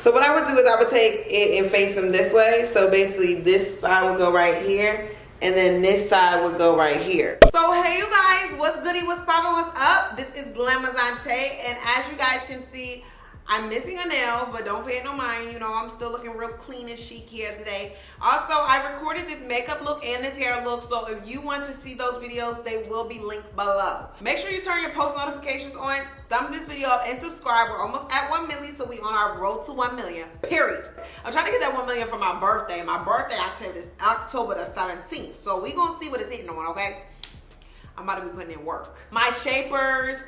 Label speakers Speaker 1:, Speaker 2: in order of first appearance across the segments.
Speaker 1: So what I would do is I would take it and face them this way. So basically this side would go right here, and then this side would go right here. So hey you guys, what's goody, what's poppin', what's up? This is Glamazante, and as you guys can see, I'm missing a nail, but don't pay it no mind. You know, I'm still looking real clean and chic here today. Also, I recorded this makeup look and this hair look, so if you want to see those videos, they will be linked below. Make sure you turn your post notifications on, thumbs this video up, and subscribe. We're almost at 1 million, so we on our road to 1 million, period. I'm trying to get that 1 million for my birthday. My birthday is October the 17th, so we gonna see what it's hitting on, okay? I'm about to be putting in work. My shapers,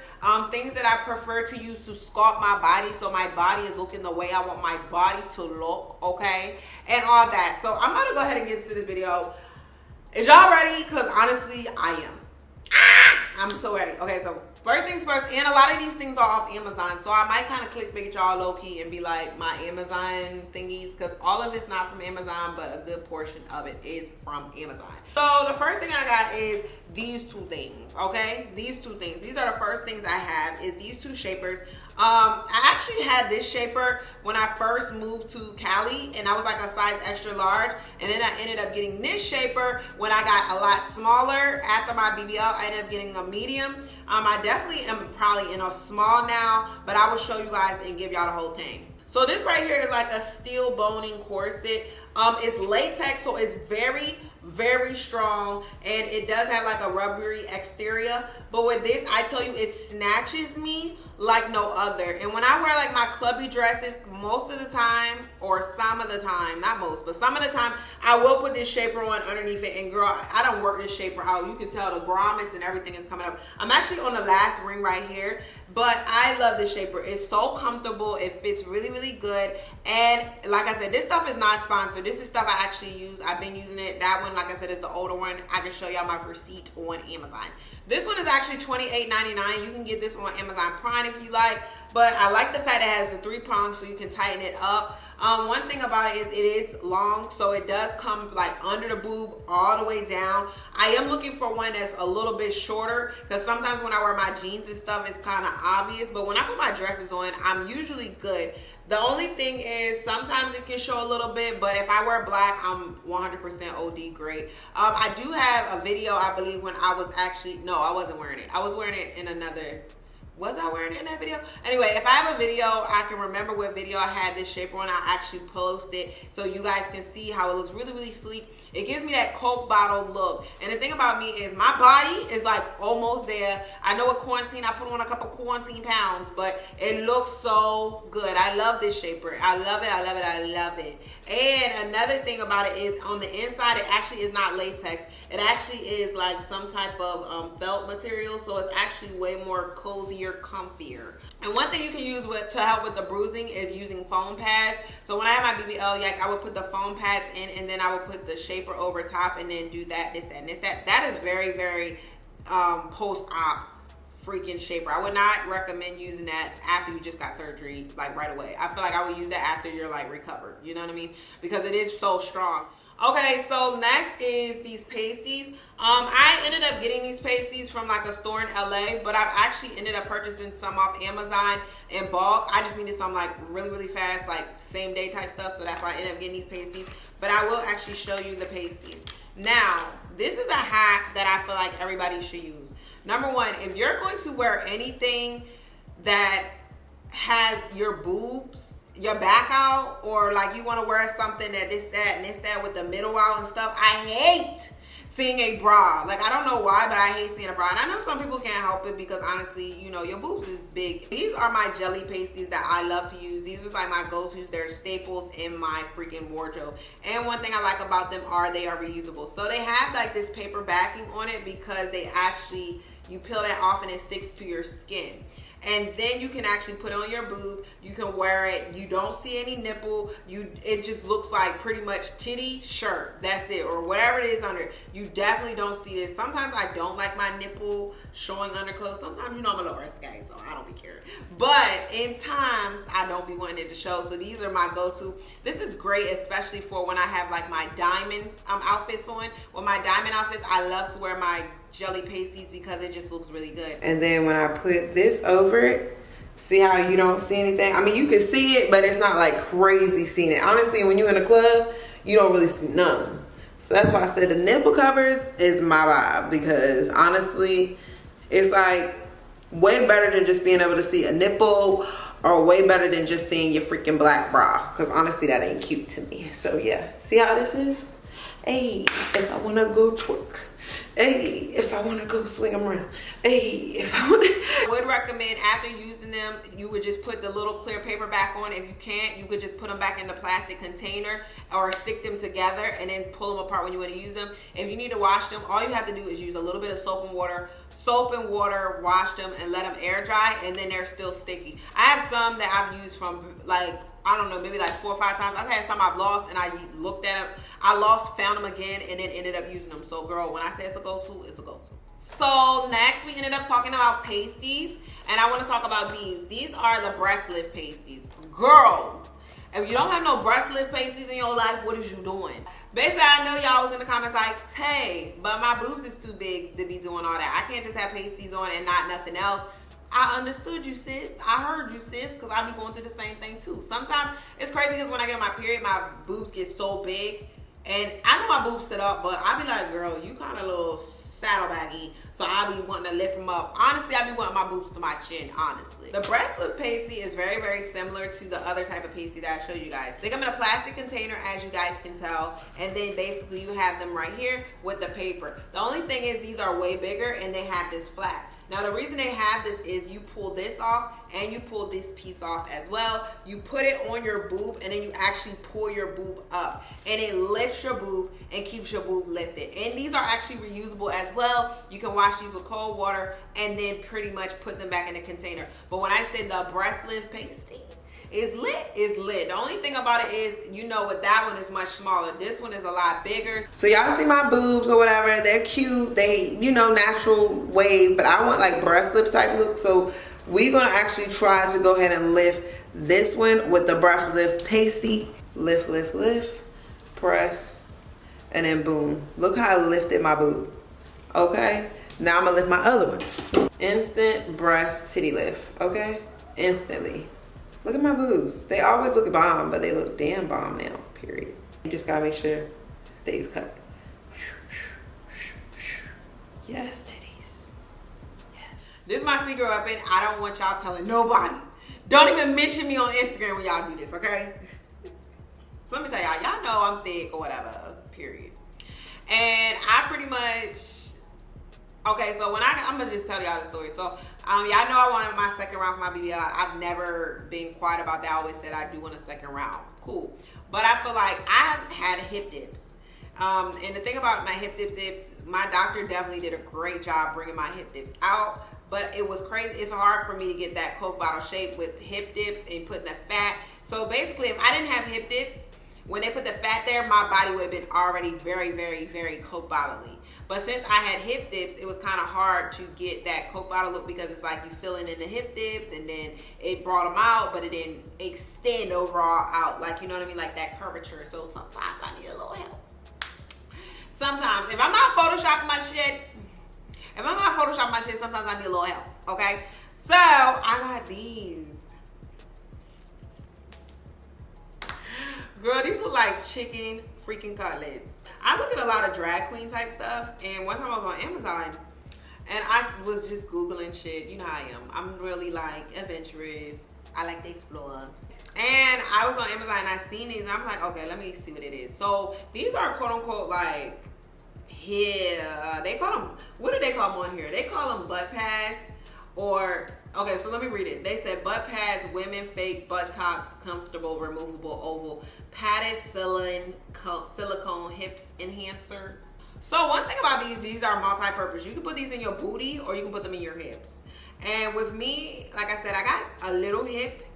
Speaker 1: things that I prefer to use to sculpt my body so my body is looking the way I want my body to look, okay? And all that. So I'm about to go ahead and get into this video. Is y'all ready? Because honestly, I am. I'm so ready. Okay, so first things first, and a lot of these things are off Amazon, so I might kind of clickbait y'all low-key and be like my Amazon thingies, because all of it's not from Amazon, but a good portion of it is from Amazon. So the first thing I got is these two things, okay? These two things. These are the first things I have, is these two shapers. I actually had this shaper when I first moved to Cali, and I was like a size extra large, and then I ended up getting this shaper when I got a lot smaller. After my BBL, I ended up getting a medium. I definitely am probably in a small now, but I will show you guys and give y'all the whole thing. So this right here is like a steel boning corset. It's latex, so it's very, very strong, and it does have like a rubbery exterior. But with this, I tell you, it snatches me like no other. And when I wear like my clubby dresses, most of the time, or some of the time, not most, but some of the time, I will put this shaper on underneath it. And girl, I don't work this shaper out. You can tell the grommets and everything is coming up. I'm actually on the last ring right here, but I love this shaper. It's so comfortable. It fits really, really good. And like I said, this stuff is not sponsored. This is stuff I actually use. I've been using it. That one, like I said, is the older one. I can show y'all my receipt on Amazon. This one is actually $28.99. You can get this on Amazon Prime if you like. But I like the fact that it has the 3 prongs so you can tighten it up. One thing about it is it is long, so it does come like under the boob all the way down. I am looking for one that's a little bit shorter, because sometimes when I wear my jeans and stuff, it's kind of obvious. But when I put my dresses on, I'm usually good. The only thing is sometimes it can show a little bit, but if I wear black, I'm 100% OD great. I do have a video, I believe, when I was actually, no, I wasn't wearing it. I was wearing it in another, was I wearing it in that video? Anyway, if I have a video, I can remember what video I had this shaper on. I actually post it so you guys can see how it looks really, really sleek. It gives me that Coke bottle look. And the thing about me is my body is like almost there. I know with quarantine, I put on a couple quarantine pounds, but it looks so good. I love this shaper. I love it, I love it, I love it. And another thing about it is on the inside, it actually is not latex. It actually is like some type of felt material, so it's actually way more cozier, comfier. And one thing you can use to help with the bruising is using foam pads. So when I have my BBL yak, I would put the foam pads in, and then I would put the shaper over top, and then do that, this, that, and this, that. That is very, very post-op freaking shaper. I would not recommend using that after you just got surgery, like right away. I feel like I would use that after you're like recovered, you know what I mean? Because it is so strong. Okay, so next is these pasties. I ended up getting these pasties from like a store in LA, but I've actually ended up purchasing some off Amazon in bulk. I just needed some like really, really fast, like same day type stuff, so that's why I ended up getting these pasties. But I will actually show you the pasties. Now, this is a hack that I feel like everybody should use. Number one, if you're going to wear anything that has your boobs, your back out, or like you want to wear something that this, that, and this, that with the middle out and stuff, I hate seeing a bra. Like, I don't know why, but I hate seeing a bra. And I know some people can't help it because honestly, you know, your boobs is big. These are my jelly pasties that I love to use. These are like my go-tos. They're staples in my freaking wardrobe. And one thing I like about them are they are reusable. So they have like this paper backing on it because they actually, you peel that off and it sticks to your skin. And then you can actually put it on your boob. You can wear it. You don't see any nipple. It just looks like pretty much titty shirt. That's it. Or whatever it is under. You definitely don't see this. Sometimes I don't like my nipple showing under clothes. Sometimes, you know, I'm a little risque, so I don't be caring. But in times, I don't be wanting it to show. So these are my go-to. This is great, especially for when I have like my diamond outfits on. With my diamond outfits, I love to wear my jelly pasties because it just looks really good. And then when I put this over it See how you don't see anything? I mean, you can see it, but it's not like crazy seeing it. Honestly, when you're in a club, you don't really see none. So that's why I said the nipple covers is my vibe, because honestly, it's like way better than just being able to see a nipple, or way better than just seeing your freaking black bra, because honestly, that ain't cute to me. So yeah, see how this is? Hey, if I want to go twerk. Hey, if I want to go swing them around. Hey, if I want to. I would recommend after using them, you would just put the little clear paper back on. If you can't, you could just put them back in the plastic container or stick them together and then pull them apart when you want to use them. If you need to wash them, all you have to do is use a little bit of soap and water, wash them and let them air dry, and then they're still sticky. I have some that I've used from like, I don't know, maybe like 4 or 5 times. I've had some I've lost and I looked at them. I lost, found them again, and then ended up using them. So girl, when I say it's a go-to, it's a go-to. So next we ended up talking about pasties, and I want to talk about these. These are the breast lift pasties. Girl, if you don't have no breast lift pasties in your life, what is you doing? Basically, I know y'all was in the comments like, Tay, but my boobs is too big to be doing all that. I can't just have pasties on and not nothing else. I understood you, sis. I heard you, sis, because I be going through the same thing too. Sometimes it's crazy because when I get on my period, my boobs get so big. And I know my boobs sit up, but I be like, girl, you kind of a little saddlebaggy. So I be wanting to lift them up. Honestly, I be wanting my boobs to my chin, honestly. The breast lift pasty is very, very similar to the other type of pasty that I showed you guys. They come in a plastic container, as you guys can tell. And then basically you have them right here with the paper. The only thing is these are way bigger and they have this flap. Now the reason they have this is you pull this off and you pull this piece off as well. You put it on your boob and then you actually pull your boob up. And it lifts your boob and keeps your boob lifted. And these are actually reusable as well. You can wash these with cold water and then pretty much put them back in the container. But when I said the breast lift pasty is lit, is lit. The only thing about it is, you know what, that one is much smaller. This one is a lot bigger. So y'all see my boobs or whatever, they're cute. They, you know, natural wave, but I want like breast lift type look. So we're gonna actually try to go ahead and lift this one with the breast lift pasty. Lift, lift, lift, press, and then boom. Look how I lifted my boob. Okay, now I'm gonna lift my other one. Instant breast titty lift, okay? Instantly. Look at my boobs. They always look bomb, but they look damn bomb now, period. You just gotta make sure it stays cut. Yes, titties. Yes. This is my secret weapon. I don't want y'all telling nobody. Don't even mention me on Instagram when y'all do this, okay? So let me tell y'all know I'm thick or whatever, period. And I pretty much, okay, so when I'm gonna just tell y'all the story. So y'all know I wanted my second round for my BBL. I've never been quiet about that. I always said I do want a second round. Cool. But I feel like I've had hip dips. And the thing about my hip dips is my doctor definitely did a great job bringing my hip dips out. But it was crazy. It's hard for me to get that Coke bottle shape with hip dips and putting the fat. So basically, if I didn't have hip dips, when they put the fat there, my body would have been already very, very, very Coke bottle-y. But since I had hip dips, it was kind of hard to get that Coke bottle look because it's like you filling in the hip dips and then it brought them out, but it didn't extend overall out. Like, you know what I mean? Like that curvature. So sometimes I need a little help. Sometimes. If I'm not photoshopping my shit, sometimes I need a little help. Okay? So I got these. Girl, these look like chicken freaking cutlets. I look at a lot of drag queen type stuff, and one time I was on Amazon and I was just Googling shit. You know how I am. I'm really like adventurous. I like to explore. And I was on Amazon and I seen these and I'm like, okay, let me see what it is. So these are quote unquote like, yeah, they call them, what do they call them on here? They call them butt pads or, okay, so let me read it. They said butt pads, women fake buttocks, comfortable, removable, oval, padded silicone hips enhancer. So one thing about these are multi-purpose. You can put these in your booty or you can put them in your hips. And with me, like I said, I got a little hip,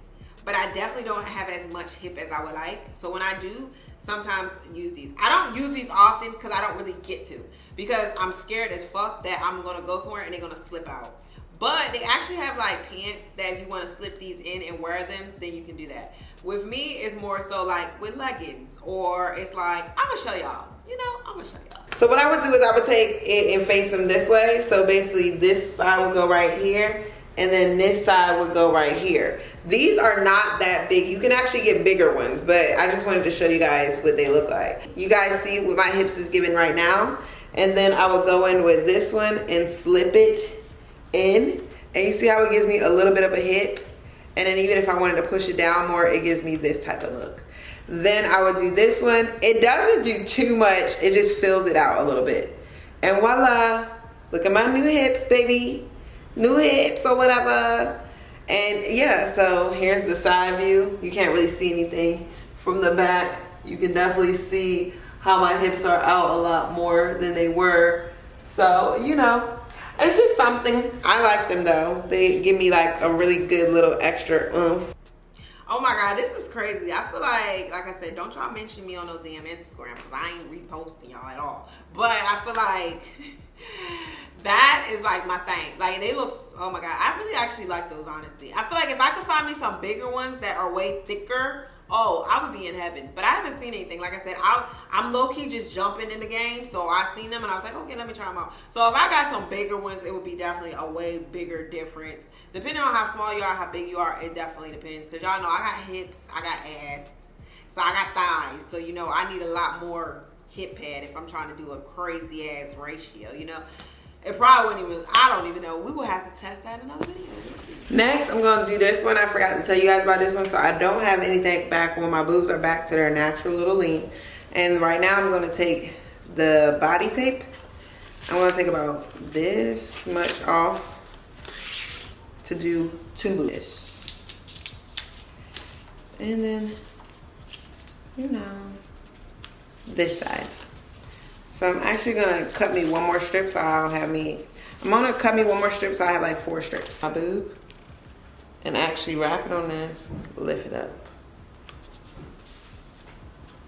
Speaker 1: but I definitely don't have as much hip as I would like. So when I do, sometimes use these. I don't use these often because I don't really get to, because I'm scared as fuck that I'm gonna go somewhere and they're gonna slip out. But they actually have like pants that if you want to slip these in and wear them, then you can do that. With me, it's more so like with leggings, or it's like, I'm gonna show y'all, you know, I'm gonna show y'all. So what I would do is I would take it and face them this way. So basically this side would go right here and then this side would go right here. These are not that big. You can actually get bigger ones, but I just wanted to show you guys what they look like. You guys see what my hips is giving right now? And then I would go in with this one and slip it in. And you see how it gives me a little bit of a hip? And then even if I wanted to push it down more, it gives me this type of look. Then I would do this one. It doesn't do too much. It just fills it out a little bit. And voila, look at my new hips, baby. New hips or whatever. And yeah, so here's the side view. You can't really see anything from the back. You can definitely see how my hips are out a lot more than they were. So, you know, it's just something. I like them though. They give me like a really good little extra oomph. Oh my God, this is crazy. I feel like I said, don't y'all mention me on no damn Instagram because I ain't reposting y'all at all. But I feel like that is like my thing. Like they look, oh my God, I really actually like those, honestly. I feel like if I could find me some bigger ones that are way thicker, oh, I would be in heaven. But I haven't seen anything. Like I said, I'm low-key just jumping in the game. So I seen them and I was like, okay, let me try them out. So if I got some bigger ones, it would be definitely a way bigger difference. Depending on how small you are, how big you are, it definitely depends. Because y'all know I got hips, I got ass, so I got thighs. So, you know, I need a lot more hip pad if I'm trying to do a crazy ass ratio, you know. It probably wouldn't even, I don't even know. We will have to test that in another video. Next, I'm going to do this one. I forgot to tell you guys about this one. So I don't have anything back when my boobs are back to their natural little length. And right now I'm going to take the body tape. I'm going to take about this much off to do two boobs. And then, you know, this side. So I'm actually gonna cut me one more strip so I'll have me, I'm gonna cut me one more strip so I have like 4 strips. My boob, and actually wrap it on this, lift it up.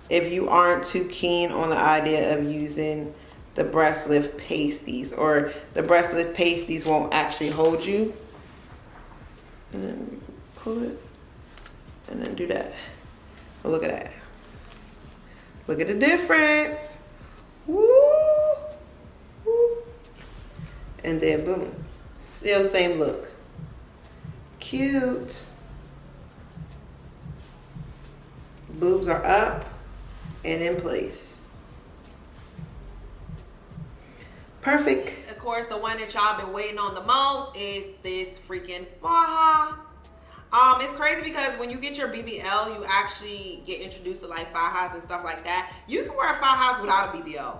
Speaker 1: If you aren't too keen on the idea of using the breast lift pasties, or the breast lift pasties won't actually hold you, and then you pull it, and then do that. Oh, look at that. Look at the difference. Woo, woo. And then boom, still same look. Cute. Boobs are up and in place. Perfect. Of course, the one that y'all been waiting on the most is this freaking FAJA. It's crazy because when you get your BBL, you actually get introduced to like FAJAs and stuff like that. You can wear FAJAs without a BBL,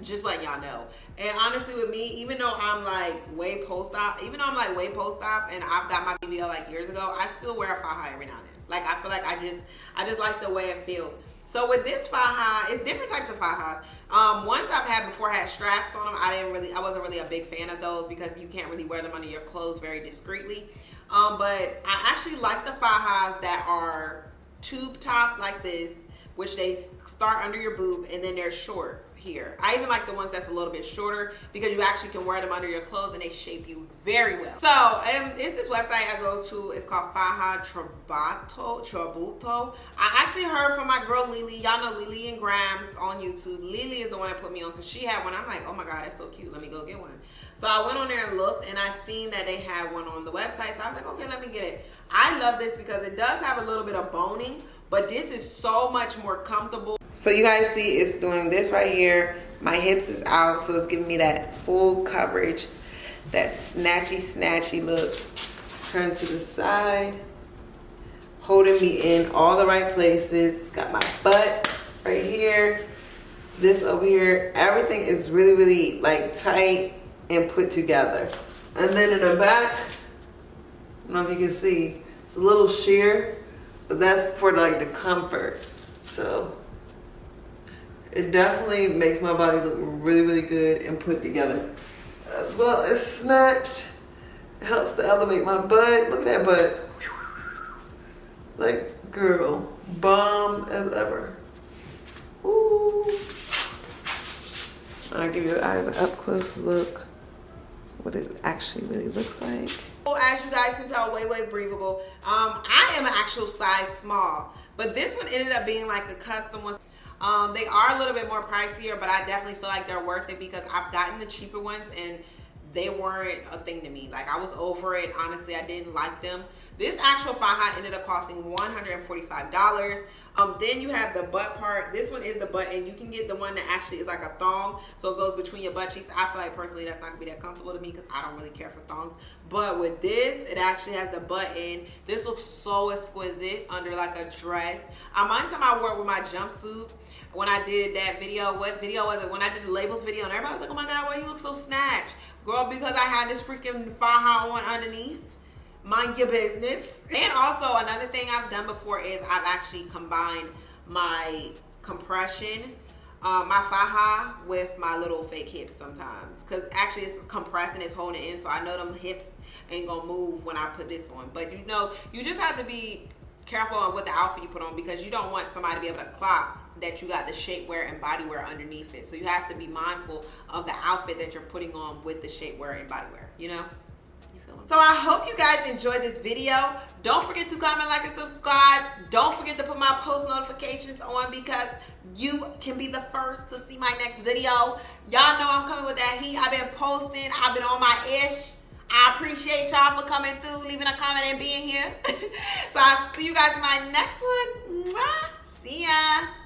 Speaker 1: just letting y'all know. And honestly, with me, even though I'm like way post-op, and I've got my BBL like years ago, I still wear a FAJA every now and then. Like I feel like I just like the way it feels. So with this FAJA, it's different types of FAJAs. Ones I've had before had straps on them. I wasn't really a big fan of those because you can't really wear them under your clothes very discreetly. But I actually like the FAJAs that are tube top like this, which they start under your boob and then they're short here. I even like the ones that's a little bit shorter because you actually can wear them under your clothes and they shape you very well. So it's this website I go to. It's called FAJA Tributo. I actually heard from my girl Lily. Y'all know Lily and Grams on YouTube. Lily is the one that put me on because she had one. I'm like, oh my God, that's so cute. Let me go get one. So I went on there and looked, and I seen that they had one on the website. So I was like, okay, let me get it. I love this because it does have a little bit of boning, but this is so much more comfortable. So you guys see it's doing this right here. My hips is out, so it's giving me that full coverage, that snatchy look. Turn to the side, holding me in all the right places. Got my butt right here, this over here. Everything is really like tight and put together. And then in the back, I don't know if you can see, it's a little sheer, but that's for like the comfort. So it definitely makes my body look really good and put together. As well as snatched. It helps to elevate my butt. Look at that butt. Like, girl, bomb as ever. Ooh. I'll give you guys an up close look what it actually really looks like. As you guys can tell, way breathable. I am an actual size small, but this one ended up being like a custom one. They are a little bit more pricier, but I definitely feel like they're worth it because I've gotten the cheaper ones and they weren't a thing to me. Like, I was over it. Honestly, I didn't like them. This actual FAJA ended up costing $145. Then you have the butt part. This one is the butt, and you can get the one that actually is like a thong, so it goes between your butt cheeks. I feel like personally that's not gonna be that comfortable to me because I don't really care for thongs. But with this, it actually has the button. This looks so exquisite under like a dress. One time I wore it with my jumpsuit when I did that video. What video was it? When I did the labels video, and everybody was like, "Oh my God, why you look so snatched, girl?" Because I had this freaking FAJA on underneath. Mind your business. And also another thing I've done before is I've actually combined my compression, my FAJA, with my little fake hips sometimes, because actually it's compressing, it's holding it in, so I know them hips ain't gonna move when I put this on. But you know, you just have to be careful on what the outfit you put on, because you don't want somebody to be able to clock that you got the shapewear and bodywear underneath it. So you have to be mindful of the outfit that you're putting on with the shapewear and bodywear, you know? So I hope you guys enjoyed this video. Don't forget to comment, like, and subscribe. Don't forget to put my post notifications on, because you can be the first to see my next video. Y'all know I'm coming with that heat. I've been posting. I've been on my ish. I appreciate y'all for coming through, leaving a comment, and being here. So I'll see you guys in my next one. Mwah. See ya.